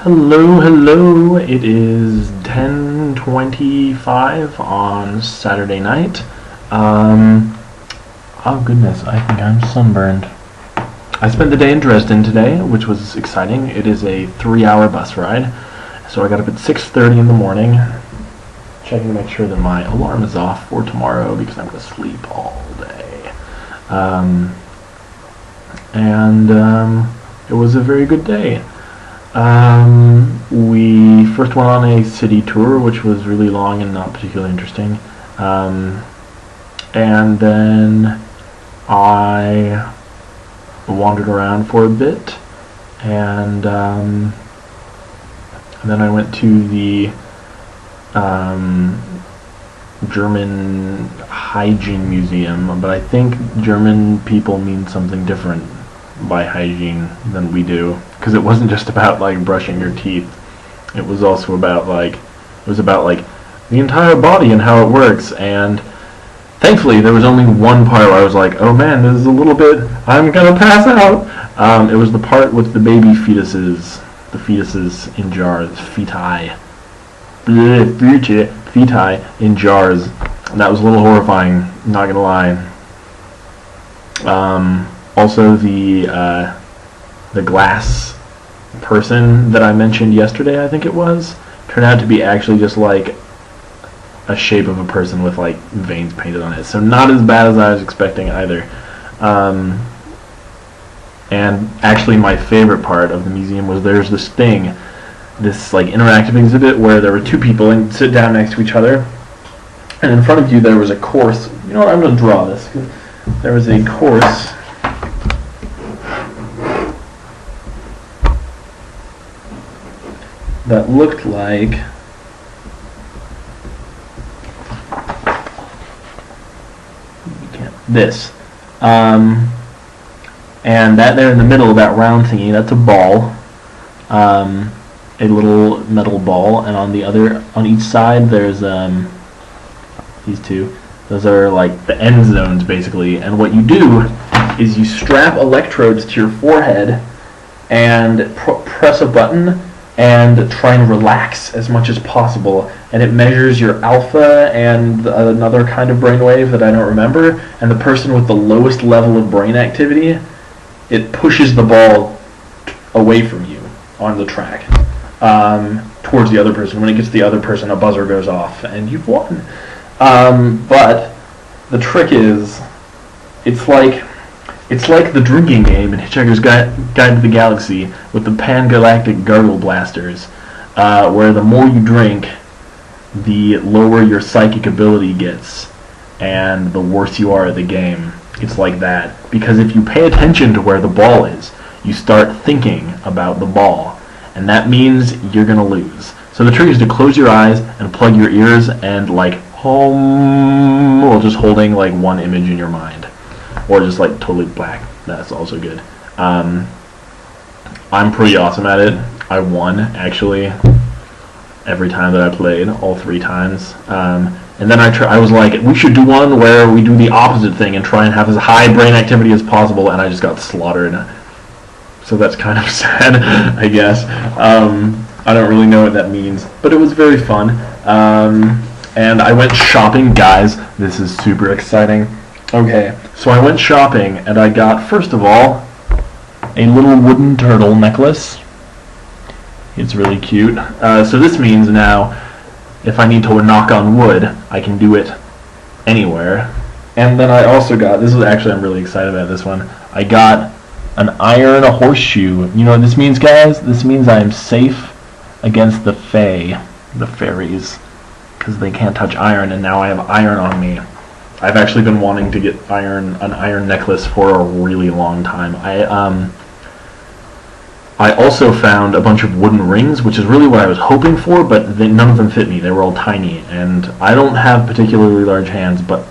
Hello, hello. It is 10:25 on Saturday night. Oh goodness, I think I'm sunburned. I spent the day in Dresden today, which was exciting. It is a 3-hour bus ride. So I got up at 6:30 in the morning, checking to make sure that my alarm is off for tomorrow because I'm going to sleep all day. It was a very good day. We first went on a city tour, which was really long and not particularly interesting. And then I wandered around for a bit, and then I went to the German hygiene museum, but I think German people mean something different by hygiene than we do, because it wasn't just about like brushing your teeth. It was also about the entire body and how it works. And thankfully there was only one part where I was like, oh man, this is a little bit, I'm gonna pass out. It was the part with the baby fetuses, in jars, feti in jars. And that was a little horrifying, not gonna lie. Also, the glass person that I mentioned yesterday, I think it was, turned out to be actually just like a shape of a person with like veins painted on it. So not as bad as I was expecting either. And actually, my favorite part of the museum was there's this like interactive exhibit where there were two people and sit down next to each other, and in front of you there was a course. You know what? I'm going to draw this. There was a course that looked like this. And that there in the middle, that round thingy, that's a ball, a little metal ball, and on each side there's these two. Those are like the end zones basically, and what you do is you strap electrodes to your forehead and press a button and try and relax as much as possible, and it measures your alpha and another kind of brainwave that I don't remember, and the person with the lowest level of brain activity, it pushes the ball away from you on the track towards the other person. When it gets to the other person, a buzzer goes off and you've won. But the trick is, it's like the drinking game in Hitchhiker's Guide to the Galaxy with the pan-galactic gargle blasters, where the more you drink, the lower your psychic ability gets, and the worse you are at the game. It's like that, because if you pay attention to where the ball is, you start thinking about the ball, and that means you're going to lose. So the trick is to close your eyes and plug your ears and like home, while just holding like one image in your mind. Or just like totally black. That's also good. I'm pretty awesome at it. I won actually every time that I played, all 3 times. And then I was like, we should do one where we do the opposite thing and try and have as high brain activity as possible, and I just got slaughtered. So that's kind of sad, I guess. I don't really know what that means, but it was very fun. And I went shopping, guys. This is super exciting. Okay, so I went shopping, and I got, first of all, a little wooden turtle necklace. It's really cute. So this means now, if I need to knock on wood, I can do it anywhere. And then I also got, this is actually, I'm really excited about this one, I got an iron horseshoe. You know what this means, guys? This means I am safe against the fae, the fairies, because they can't touch iron, and now I have iron on me. I've actually been wanting to get an iron necklace for a really long time. I also found a bunch of wooden rings, which is really what I was hoping for, but none of them fit me. They were all tiny, and I don't have particularly large hands, but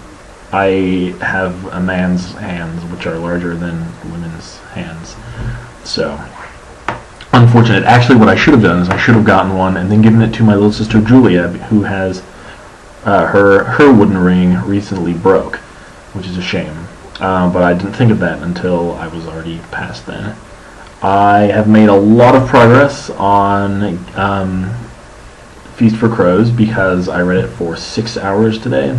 I have a man's hands, which are larger than women's hands. So, unfortunate. Actually, what I should have done is I should have gotten one and then given it to my little sister Julia, who has her wooden ring recently broke, which is a shame. But I didn't think of that until I was already past then. I have made a lot of progress on Feast for Crows because I read it for 6 hours today.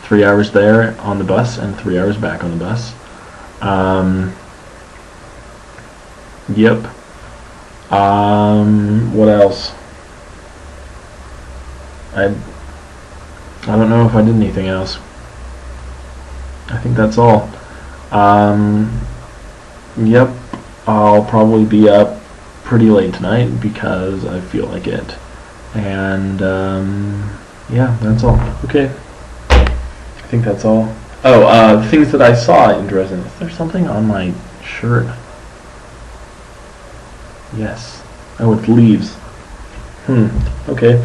3 hours there on the bus and 3 hours back on the bus. Yep. What else? I don't know if I did anything else. I think that's all. Yep. I'll probably be up pretty late tonight because I feel like it. And yeah, that's all. Okay. I think that's all. Oh, things that I saw in Dresden. Is there something on my shirt? Yes. Oh, it's leaves. Okay.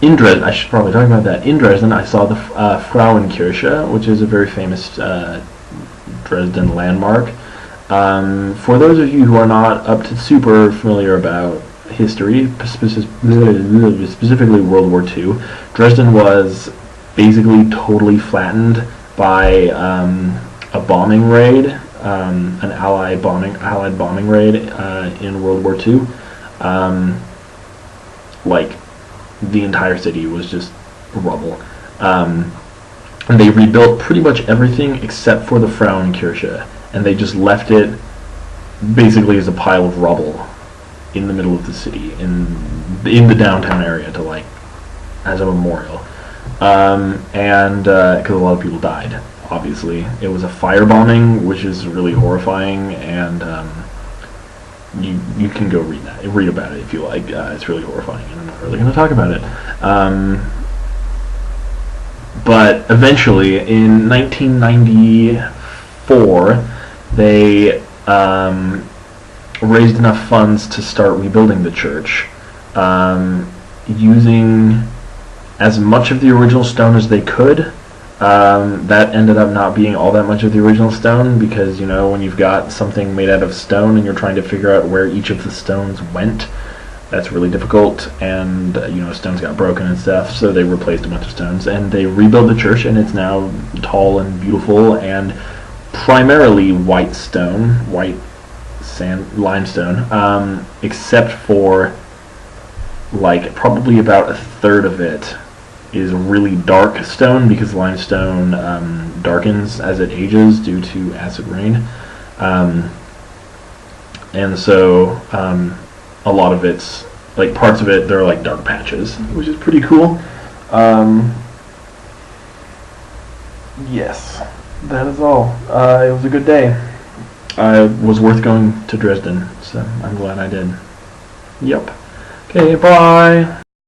In Dresden, I should probably talk about that. In Dresden, I saw the Frauenkirche, which is a very famous Dresden landmark. For those of you who are not up to super familiar about history, specifically World War II, Dresden was basically totally flattened by a bombing raid, an Allied bombing raid in World War II. Like, the entire city was just rubble. And they rebuilt pretty much everything except for the Frauenkirche, and they just left it basically as a pile of rubble in the middle of the city, in the downtown area, to like as a memorial. And because a lot of people died, obviously. It was a firebombing, which is really horrifying, and you can go read about it if you like. It's really horrifying, and I'm not really going to talk about it. But eventually, in 1994, they raised enough funds to start rebuilding the church, using as much of the original stone as they could. That ended up not being all that much of the original stone, because, you know, when you've got something made out of stone and you're trying to figure out where each of the stones went, that's really difficult, and you know, stones got broken and stuff, so they replaced a bunch of stones, and they rebuilt the church, and it's now tall and beautiful, and primarily white limestone, except for like probably about a third of it is really dark stone, because limestone darkens as it ages due to acid rain, and so a lot of it's like, parts of it, they're like dark patches, which is pretty cool. Yes, that is all. It was a good day. It was worth going to Dresden, so I'm glad I did. Yep. Okay, bye.